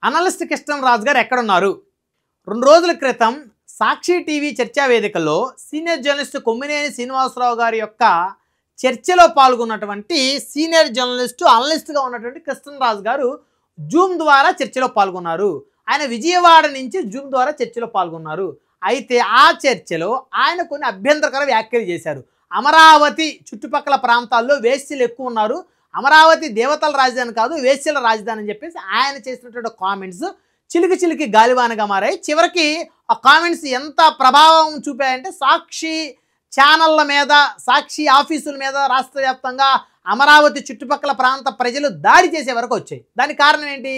Analyst Krishnamraju గారు ఎక్కడున్నారు? 2 రోజుల క్రితం సాక్షి టీవీ చర్చా వేదికలో సీనియర్ జర్నలిస్ట్ కొమ్మినేని శ్రీనివాసరావు గారి యొక్క చర్చలో పాల్గొన్నటువంటి సీనియర్ జర్నలిస్టు అనలిస్ట్గా ఉన్నటువంటి కృష్ణంరాజు గారు జూమ్ ద్వారా చర్చలో పాల్గొన్నారు. ఆయన విజయవాడ నుంచి జూమ్ ద్వారా చర్చలో పాల్గొన్నారు. అయితే ఆ చర్చలో ఆయన కొన్ని అభ్యంతరకర వ్యాఖ్యలు చేశారు. అమరావతి చుట్టుపక్కల ప్రాంతాల్లో వేశ్యలు ఎక్కువ ఉన్నారు, అమరావతి దేవతల రాజధాని కాదు వేశ్యల రాజధాని అని చెప్పేసి ఆయన చేసినటువంటి కామెంట్స్ చిలికి గాలివానగా మారాయి. చివరికి ఆ కామెంట్స్ ఎంత ప్రభావం చూపాయంటే సాక్షి ఛానళ్ళ మీద, సాక్షి ఆఫీసుల మీద రాష్ట్ర వ్యాప్తంగా అమరావతి చుట్టుపక్కల ప్రాంత ప్రజలు దాడి చేసే వరకు వచ్చాయి. దానికి కారణం ఏంటి?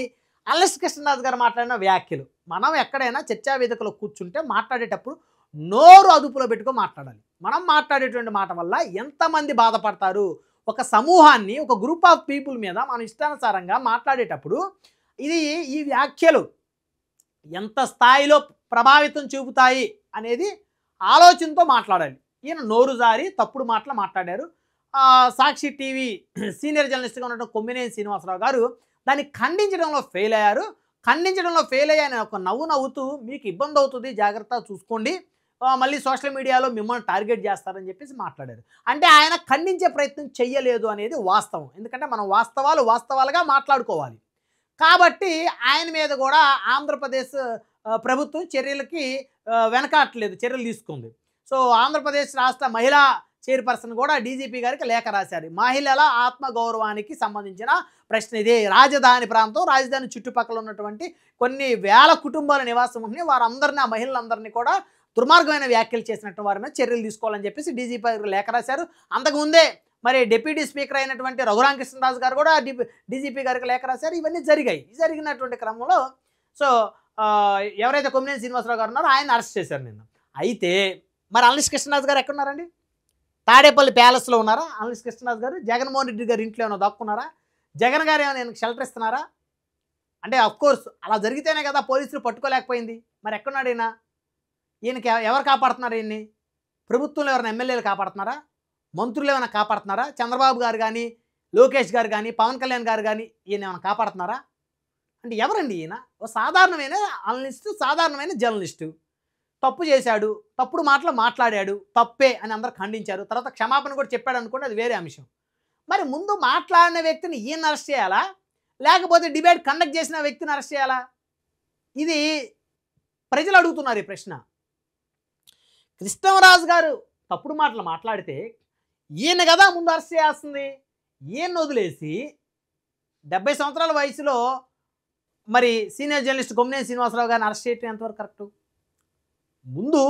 అనలిస్ట్ కృష్ణరాజు గారు మాట్లాడిన వ్యాఖ్యలు. మనం ఎక్కడైనా చర్చా వేదికలో కూర్చుంటే మాట్లాడేటప్పుడు నోరు అదుపులో పెట్టుకో మాట్లాడాలి. మనం మాట్లాడేటువంటి మాట వల్ల ఎంతమంది బాధపడతారు? ఒక సమూహాన్ని, ఒక గ్రూప్ ఆఫ్ పీపుల్ మీద మనం ఇష్టానుసారంగా మాట్లాడేటప్పుడు ఈ వ్యాఖ్యలు ఎంత స్థాయిలో ప్రభావితం చూపుతాయి అనేది ఆలోచనతో మాట్లాడాలి. ఈయన నోరు జారి తప్పుడు మాటలు మాట్లాడారు. సాక్షి టీవీ సీనియర్ జర్నలిస్ట్గా ఉన్నటువంటి కొమ్మినేని శ్రీనివాసరావు గారు దాన్ని ఖండించడంలో ఫెయిల్ అయ్యారు. ఖండించడంలో ఫెయిల్ అయ్యాయని ఒక నవ్వుతూ మీకు ఇబ్బంది అవుతుంది, జాగ్రత్తగా చూసుకోండి, మళ్ళీ సోషల్ మీడియాలో మిమ్మల్ని టార్గెట్ చేస్తారని చెప్పేసి మాట్లాడారు. అంటే ఆయన ఖండించే ప్రయత్నం చెయ్యలేదు అనేది వాస్తవం. ఎందుకంటే మనం వాస్తవాలుగా మాట్లాడుకోవాలి. కాబట్టి ఆయన మీద కూడా ఆంధ్రప్రదేశ్ ప్రభుత్వం చర్యలకి వెనకాట్లేదు, చర్యలు తీసుకుంది. సో ఆంధ్రప్రదేశ్ రాష్ట్ర మహిళా చైర్పర్సన్ కూడా డీజీపీ గారికి లేఖ రాశారు. మహిళల ఆత్మగౌరవానికి సంబంధించిన ప్రశ్న ఇదే. రాజధాని ప్రాంతం, రాజధాని చుట్టుపక్కల ఉన్నటువంటి కొన్ని వేల కుటుంబాల నివాసం ఉన్నాయి. వారందరినీ, ఆ మహిళలందరినీ కూడా దుర్మార్గమైన వ్యాఖ్యలు చేసినట్టు వారి మీద చర్యలు తీసుకోవాలని చెప్పేసి డీజీపీ గారికి లేఖ రాశారు. అంతకుముందే మరి డిప్యూటీ స్పీకర్ అయినటువంటి రఘురామకృష్ణరాజు గారు కూడా డీజీపీ గారికి లేఖ రాశారు. ఇవన్నీ జరిగినటువంటి క్రమంలో సో ఎవరైతే కొమ్మినేని శ్రీనివాసరావు గారు ఉన్నారో ఆయన అరెస్ట్ చేశారు నిన్న. అయితే మరి అనలిస్ట్ కృష్ణరాజు గారు ఎక్కడున్నారండి? తాడేపల్లి ప్యాలెస్లో ఉన్నారా అనలిస్ట్ కృష్ణరాజు గారు? జగన్మోహన్ రెడ్డి గారి ఇంట్లో ఏమైనా దాక్కున్నారా? జగన్ గారు ఏమైనా షెల్టర్ ఇస్తున్నారా? అంటే అఫ్కోర్స్ అలా జరిగితేనే కదా పోలీసులు పట్టుకోలేకపోయింది. మరి ఎక్కడున్నాడు ఈయన? ఈయనకి ఎవరు కాపాడుతున్నారు? ఈయన్ని ప్రభుత్వంలో ఎవరైనా ఎమ్మెల్యేలు కాపాడుతున్నారా? మంత్రులు ఏమైనా కాపాడుతున్నారా? చంద్రబాబు గారు కానీ, లోకేష్ గారు కానీ, పవన్ కళ్యాణ్ గారు కానీ ఈయన ఏమైనా కాపాడుతున్నారా? అంటే ఎవరండి ఈయన? ఓ సాధారణమైన అనలిస్టు, సాధారణమైన జర్నలిస్టు. తప్పు చేశాడు, తప్పుడు మాటలు మాట్లాడాడు, తప్పే అని అందరూ ఖండించారు. తర్వాత క్షమాపణ కూడా చెప్పాడు అనుకోండి, అది వేరే అంశం. మరి ముందు మాట్లాడిన వ్యక్తిని ఈయన అరెస్ట్ చేయాలా, లేకపోతే డిబేట్ కండక్ట్ చేసిన వ్యక్తిని అరెస్ట్ చేయాలా? ఇది ప్రజలు అడుగుతున్నారు ఈ ప్రశ్న. కృష్ణంరాజు గారు తప్పుడు మాటలు మాట్లాడితే ఈయన కదా ముందు అరెస్ట్ చేయాల్సింది. ఈయన వదిలేసి 70 సంవత్సరాల వయసులో మరి సీనియర్ జర్నలిస్ట్ కొమ్మినేని శ్రీనివాసరావు గారిని అరెస్ట్ చేయడం ఎంతవరకు కరెక్టు? ముందు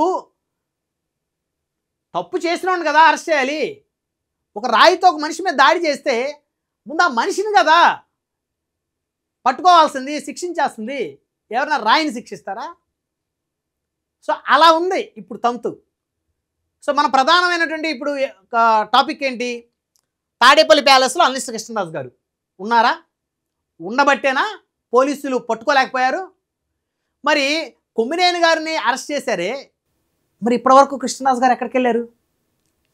తప్పు చేసినవాడిని కదా అరెస్ట్ చేయాలి. ఒక రాయితో ఒక మనిషి మీద దాడి చేస్తే ముందు ఆ మనిషిని కదా పట్టుకోవాల్సింది, శిక్షించాల్సింది. ఎవరైనా రాయిని శిక్షిస్తారా? సో అలా ఉంది ఇప్పుడు తంతు. సో మన ప్రధానమైనటువంటి ఇప్పుడు టాపిక్ ఏంటి? తాడేపల్లి ప్యాలెస్లో అనలిస్ట్ కృష్ణరాజు గారు ఉన్నారా? ఉండబట్టేనా పోలీసులు పట్టుకోలేకపోయారు? మరి కొమ్మినేని గారిని అరెస్ట్ చేశారే, మరి ఇప్పటివరకు కృష్ణరాజు గారు ఎక్కడికి వెళ్ళారు?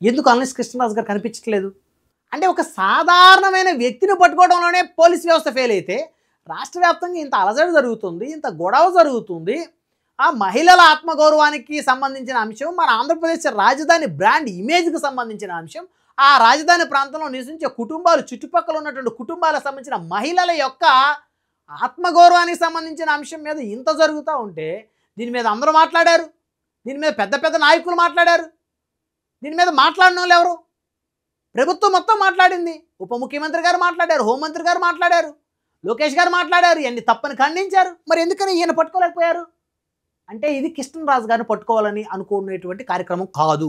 ఎందుకు అనలిస్ట్ కృష్ణరాజు గారు కనిపించట్లేదు? అంటే ఒక సాధారణమైన వ్యక్తిని పట్టుకోవడంలోనే పోలీస్ వ్యవస్థ ఫెయిల్ అయితే రాష్ట్ర వ్యాప్తంగా ఇంత అలజడి జరుగుతుంది, ఇంత గొడవ జరుగుతుంది. ఆ మహిళల ఆత్మగౌరవానికి సంబంధించిన అంశం, మన ఆంధ్రప్రదేశ్ రాజధాని బ్రాండ్ ఇమేజ్కి సంబంధించిన అంశం, ఆ రాజధాని ప్రాంతంలో నివసించే కుటుంబాలు, చుట్టుపక్కల ఉన్నటువంటి కుటుంబాలకు సంబంధించిన మహిళల యొక్క ఆత్మగౌరవానికి సంబంధించిన అంశం మీద ఇంత జరుగుతూ ఉంటే దీని మీద అందరూ మాట్లాడారు. దీని మీద పెద్ద నాయకులు మాట్లాడారు. దీని మీద మాట్లాడిన వాళ్ళు ఎవరు? ప్రభుత్వం మొత్తం మాట్లాడింది. ఉప ముఖ్యమంత్రి గారు మాట్లాడారు, హోంమంత్రి గారు మాట్లాడారు, లోకేష్ గారు మాట్లాడారు. ఇవన్నీ తప్పని ఖండించారు. మరి ఎందుకని ఈయన పట్టుకోలేకపోయారు? అంటే ఇది కృష్ణరాజు గారిని పట్టుకోవాలని అనుకునేటువంటి కార్యక్రమం కాదు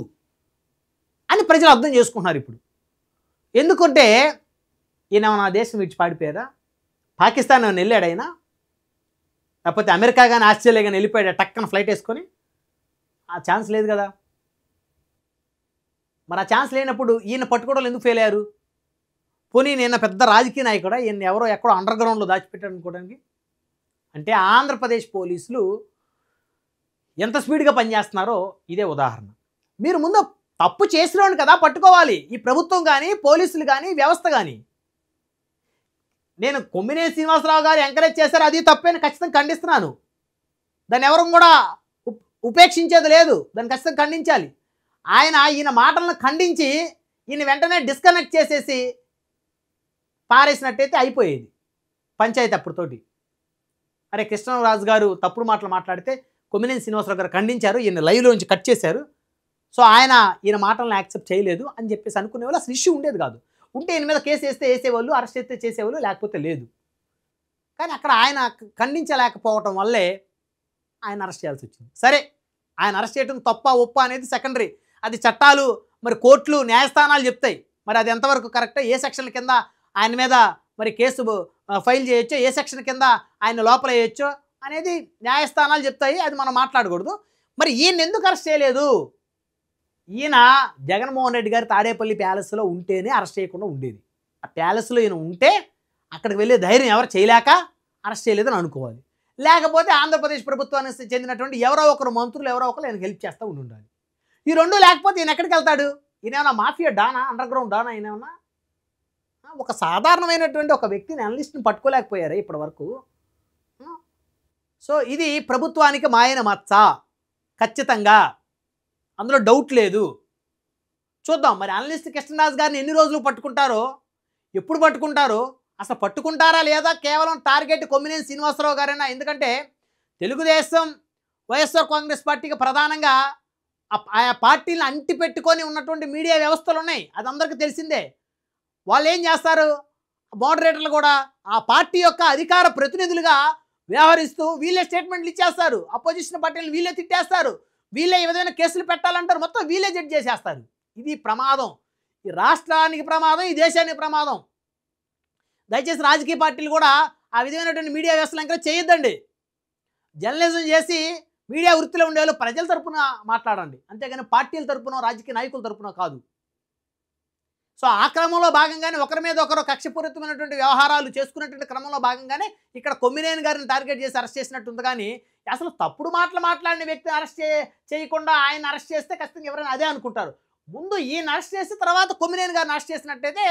అని ప్రజలు అర్థం చేసుకుంటున్నారు ఇప్పుడు. ఎందుకంటే ఈయన మన దేశం విడిచి పాడిపోయారా? పాకిస్తాన్ ఏమైనా వెళ్ళాడు అయినా? లేకపోతే అమెరికా కానీ ఆస్ట్రేలియా కానీ వెళ్ళిపోయాడు టక్కన ఫ్లైట్ వేసుకొని? ఆ ఛాన్స్ లేదు కదా. మరి ఆ ఛాన్స్ లేనప్పుడు ఈయన పట్టుకోవడం ఎందుకు ఫెయిల్ అయ్యారు? పోనీ నేను పెద్ద రాజకీయ నాయకుడా, ఈయన ఎవరో ఎక్కడో అండర్ గ్రౌండ్లో దాచిపెట్టాడు అనుకోవడానికి? అంటే ఆంధ్రప్రదేశ్ పోలీసులు ఎంత స్పీడ్గా పనిచేస్తున్నారో ఇదే ఉదాహరణ. మీరు ముందు తప్పు చేసినోని కదా పట్టుకోవాలి. ఈ ప్రభుత్వం కానీ, పోలీసులు కానీ, వ్యవస్థ కానీ. నేను కొమ్మినేని శ్రీనివాసరావు గారు ఎంకరేజ్ చేశారు, అది తప్పని ఖచ్చితంగా ఖండిస్తున్నాను. దాన్ని ఎవరు కూడా ఉపేక్షించేది లేదు, దాన్ని ఖచ్చితంగా ఖండించాలి. ఈయన మాటలను ఖండించి ఈయన వెంటనే డిస్కనెక్ట్ చేసేసి పారేసినట్టయితే అయిపోయేది పంచాయతీ అప్పుడుతోటి. అరే కృష్ణరాజు గారు తప్పుడు మాటలు మాట్లాడితే కొమ్మినేని శ్రీనివాసరావు గారు ఖండించారు, ఈయన లైవ్లోంచి కట్ చేశారు, సో ఈయన మాటలను యాక్సెప్ట్ చేయలేదు అని చెప్పేసి అనుకునేవాళ్ళు. అసలు ఇష్యూ ఉండేది కాదు. ఉంటే ఈయన మీద కేసు వేస్తే వేసేవాళ్ళు, అరెస్ట్ చేస్తే చేసేవాళ్ళు, లేకపోతే లేదు. కానీ అక్కడ ఆయన ఖండించలేకపోవటం వల్లే ఆయన అరెస్ట్ చేయాల్సి వచ్చింది. సరే, ఆయన అరెస్ట్ చేయడం తప్ప ఒప్ప అనేది సెకండరీ. అది చట్టాలు, మరి కోర్టులు, న్యాయస్థానాలు చెప్తాయి. మరి అది ఎంతవరకు కరెక్టో, ఏ సెక్షన్ కింద ఆయన మీద మరి కేసు ఫైల్ చేయొచ్చో, ఏ సెక్షన్ కింద ఆయన లోపల వేయొచ్చో అనేది న్యాయస్థానాలు చెప్తాయి. అది మనం మాట్లాడకూడదు. మరి ఈయన ఎందుకు అరెస్ట్ చేయలేదు? ఈయన జగన్మోహన్ రెడ్డి గారు తాడేపల్లి ప్యాలెస్లో ఉంటేనే అరెస్ట్ చేయకుండా ఉండేది. ఆ ప్యాలెస్లో ఈయన ఉంటే అక్కడికి వెళ్ళే ధైర్యం ఎవరు చేయలేక అరెస్ట్ చేయలేదని అనుకోవాలి. లేకపోతే ఆంధ్రప్రదేశ్ ప్రభుత్వానికి చెందినటువంటి ఎవరో ఒకరు మంత్రులు, ఎవరో ఒకరు ఆయనకు హెల్ప్ చేస్తూ ఉండాలి. ఈ రెండు లేకపోతే ఈయన ఎక్కడికి వెళ్తాడు? ఈయనేమన్నా మాఫియా డానా, అండర్ గ్రౌండ్ డానా? ఈయనేమన్నా ఒక సాధారణమైనటువంటి ఒక వ్యక్తిని, అనలిస్ట్ని పట్టుకోలేకపోయారు ఇప్పటి వరకు. సో ఇది ప్రభుత్వానికి మాయన మచ్చ ఖచ్చితంగా, అందులో డౌట్ లేదు. చూద్దాం మరి అనలిస్ట్ కృష్ణరాజు గారిని ఎన్ని రోజులు పట్టుకుంటారో, ఎప్పుడు పట్టుకుంటారో, అసలు పట్టుకుంటారా లేదా, కేవలం టార్గెట్ కొమ్మినేని శ్రీనివాసరావు గారైనా? ఎందుకంటే తెలుగుదేశం, వైఎస్ఆర్ కాంగ్రెస్ పార్టీకి ప్రధానంగా ఆయా పార్టీలను అంటిపెట్టుకొని ఉన్నటువంటి మీడియా వ్యవస్థలు ఉన్నాయి, అది అందరికీ తెలిసిందే. వాళ్ళు ఏం చేస్తారు, మోడరేటర్లు కూడా ఆ పార్టీ యొక్క అధికార ప్రతినిధులుగా వ్యవహరిస్తూ వీళ్ళే స్టేట్మెంట్లు ఇచ్చేస్తారు, అపోజిషన్ పార్టీలను వీళ్ళే తిట్టేస్తారు, వీళ్ళే ఈ విధమైన కేసులు పెట్టాలంటారు, మొత్తం వీళ్ళే జడ్జి చేసేస్తారు. ఇది ప్రమాదం, ఈ రాష్ట్రానికి ప్రమాదం, ఈ దేశానికి ప్రమాదం. దయచేసి రాజకీయ పార్టీలు కూడా ఆ విధమైనటువంటి మీడియా వ్యవస్థలు ఎంకరేజ్ చేయొద్దండి. జర్నలిజం చేసి మీడియా వృత్తిలో ఉండేవాళ్ళు ప్రజల తరపున మాట్లాడండి, అంతేగాని పార్టీల తరపున, రాజకీయ నాయకుల తరపున కాదు. సో ఆ క్రమంలో భాగంగానే ఒకరి మీద ఒకరు కక్షపూరితమైనటువంటి వ్యవహారాలు చేసుకునేటువంటి క్రమంలో భాగంగానే ఇక్కడ కొమ్మినేని గారిని టార్గెట్ చేసి అరెస్ట్ చేసినట్టుంది. కానీ అసలు తప్పుడు మాటలు మాట్లాడిన వ్యక్తిని అరెస్ట్ చేయకుండా ఆయన అరెస్ట్ చేస్తే ఖచ్చితంగా ఎవరైనా అదే అనుకుంటారు. ముందు ఈయన అరెస్ట్ చేసి తర్వాత కొమ్మినేని గారిని అరెస్ట్ చేసినట్టయితే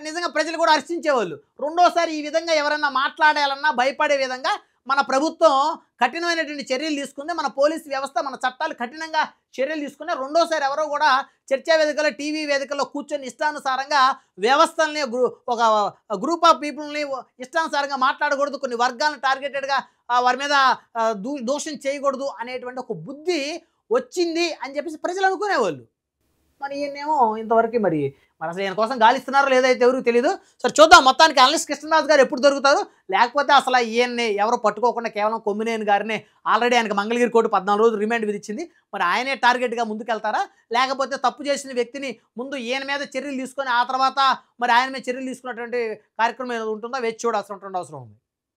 నిజంగా ప్రజలు కూడా హర్షించేవాళ్ళు. రెండోసారి ఈ విధంగా ఎవరైనా మాట్లాడాలన్నా భయపడే విధంగా మన ప్రభుత్వం కఠినమైనటువంటి చర్యలు తీసుకుంది, మన పోలీసు వ్యవస్థ, మన చట్టాలు కఠినంగా చర్యలు తీసుకుని రెండోసారి ఎవరో కూడా చర్చా వేదికలో, టీవీ వేదికల్లో కూర్చొని ఇష్టానుసారంగా వ్యవస్థల్ని, ఒక గ్రూప్ ఆఫ్ పీపుల్ని ఇష్టానుసారంగా మాట్లాడకూడదు, కొన్ని వర్గాలను టార్గెటెడ్గా వారి మీద దూషణ చేయకూడదు అనేటువంటి ఒక బుద్ధి వచ్చింది అని చెప్పేసి ప్రజలు అనుకునేవాళ్ళు. మరి ఈయనేమో ఇంతవరకు మరి అసలు ఈయన కోసం గాలిస్తున్నారో లేదైతే ఎవరికి తెలియదు. సరే చూద్దాం, మొత్తానికి అనలిస్ట్ కృష్ణరాజు గారు ఎప్పుడు దొరుకుతారు, లేకపోతే అసలు ఈయన్ని ఎవరు పట్టుకోకుండా కేవలం కొమ్మినేని గారిని ఆల్రెడీ ఆయనకు మంగళగిరి కోర్టు 14 రోజులు రిమాండ్ విధించింది. మరి ఆయనే టార్గెట్గా ముందుకెళ్తారా, లేకపోతే తప్పు చేసిన వ్యక్తిని ముందు ఈయన మీద చర్యలు తీసుకొని ఆ తర్వాత మరి ఆయన మీద చర్యలు తీసుకున్నటువంటి కార్యక్రమం ఏదో ఉంటుందో వేచి చూడాల్సిన అవసరం ఉంది.